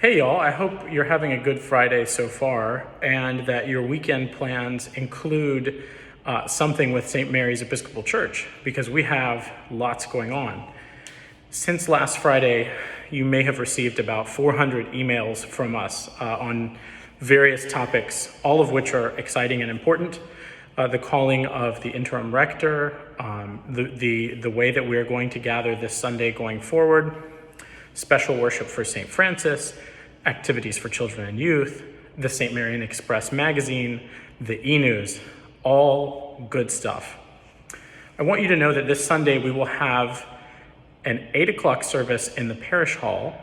Hey y'all, I hope you're having a good Friday so far and that your weekend plans include something with St. Mary's Episcopal Church, because we have lots going on. Since last Friday, you may have received about 400 emails from us on various topics, all of which are exciting and important. The calling of the interim rector, the way that we are going to gather this Sunday going forward, special worship for St. Francis, activities for children and youth, the St. Marian Express magazine, the e-news, all good stuff. I want you to know that this Sunday we will have an 8 o'clock service in the parish hall.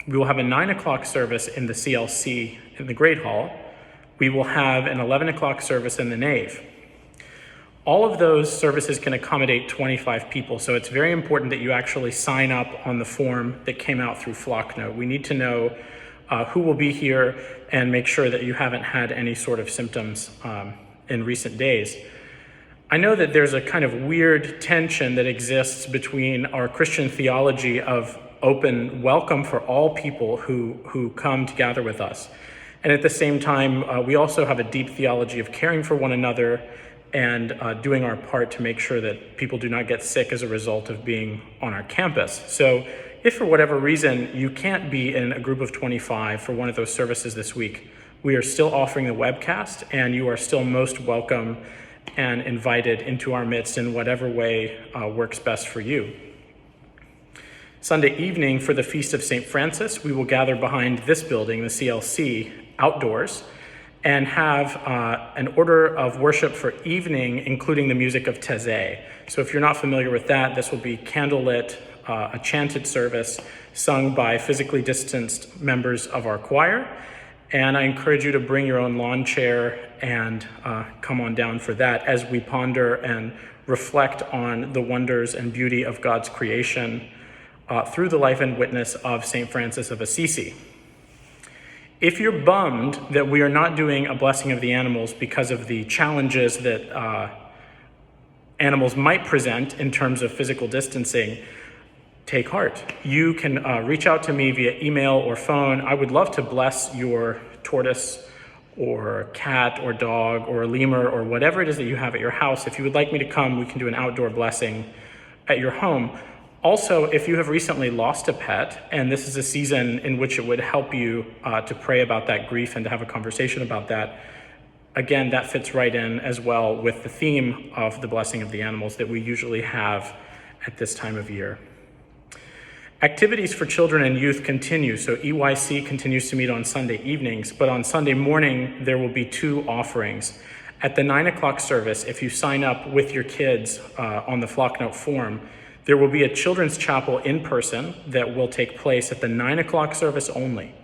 We will have a 9 o'clock service in the CLC in the Great Hall. We will have an 11 o'clock service in the nave. All of those services can accommodate 25 people, so it's very important that you actually sign up on the form that came out through Flocknote. We need to know who will be here and make sure that you haven't had any sort of symptoms in recent days. I know that there's a kind of weird tension that exists between our Christian theology of open welcome for all people who come to gather with us. And at the same time, we also have a deep theology of caring for one another and doing our part to make sure that people do not get sick as a result of being on our campus. So if for whatever reason you can't be in a group of 25 for one of those services this week, we are still offering the webcast, and you are still most welcome and invited into our midst in whatever way works best for you. Sunday evening for the Feast of St. Francis, we will gather behind this building, the CLC, outdoors, and have an order of worship for evening, including the music of Taizé. So if you're not familiar with that, this will be candlelit, a chanted service sung by physically distanced members of our choir. And I encourage you to bring your own lawn chair and come on down for that as we ponder and reflect on the wonders and beauty of God's creation through the life and witness of St. Francis of Assisi. If you're bummed that we are not doing a blessing of the animals because of the challenges that animals might present in terms of physical distancing, take heart. You can reach out to me via email or phone. I would love to bless your tortoise or cat or dog or lemur or whatever it is that you have at your house. If you would like me to come, we can do an outdoor blessing at your home. Also, if you have recently lost a pet, and this is a season in which it would help you to pray about that grief and to have a conversation about that, again, that fits right in as well with the theme of the blessing of the animals that we usually have at this time of year. Activities for children and youth continue. So EYC continues to meet on Sunday evenings, but on Sunday morning, there will be 2 offerings. At the 9 o'clock service, if you sign up with your kids on the Flocknote form, there will be a children's chapel in person that will take place at the 9 o'clock service only.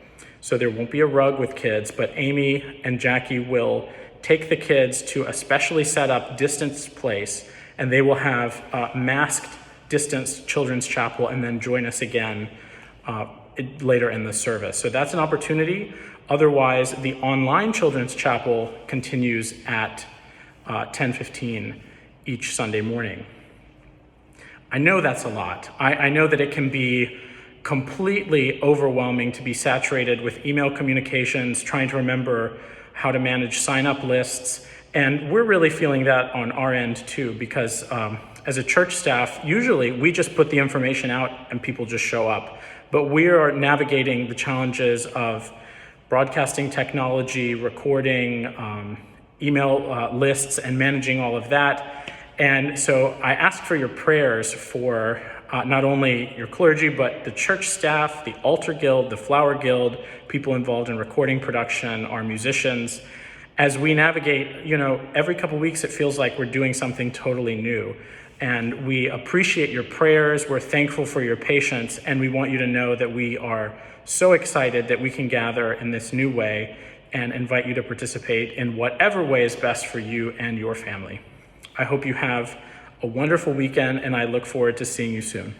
So there won't be a rug with kids, but Amy and Jackie will take the kids to a specially set up distanced place, and they will have masked distanced children's chapel and then join us again later in the service. So that's an opportunity. Otherwise, the online children's chapel continues at 10:15 each Sunday morning. I know that's a lot. I know that it can be completely overwhelming to be saturated with email communications, trying to remember how to manage sign-up lists. And we're really feeling that on our end too, because as a church staff, usually we just put the information out and people just show up. But we are navigating the challenges of broadcasting technology, recording, email lists, and managing all of that. And so I ask for your prayers for not only your clergy, but the church staff, the altar guild, the flower guild, people involved in recording production, our musicians. As we navigate, every couple weeks it feels like we're doing something totally new. And we appreciate your prayers, we're thankful for your patience, and we want you to know that we are so excited that we can gather in this new way and invite you to participate in whatever way is best for you and your family. I hope you have a wonderful weekend, and I look forward to seeing you soon.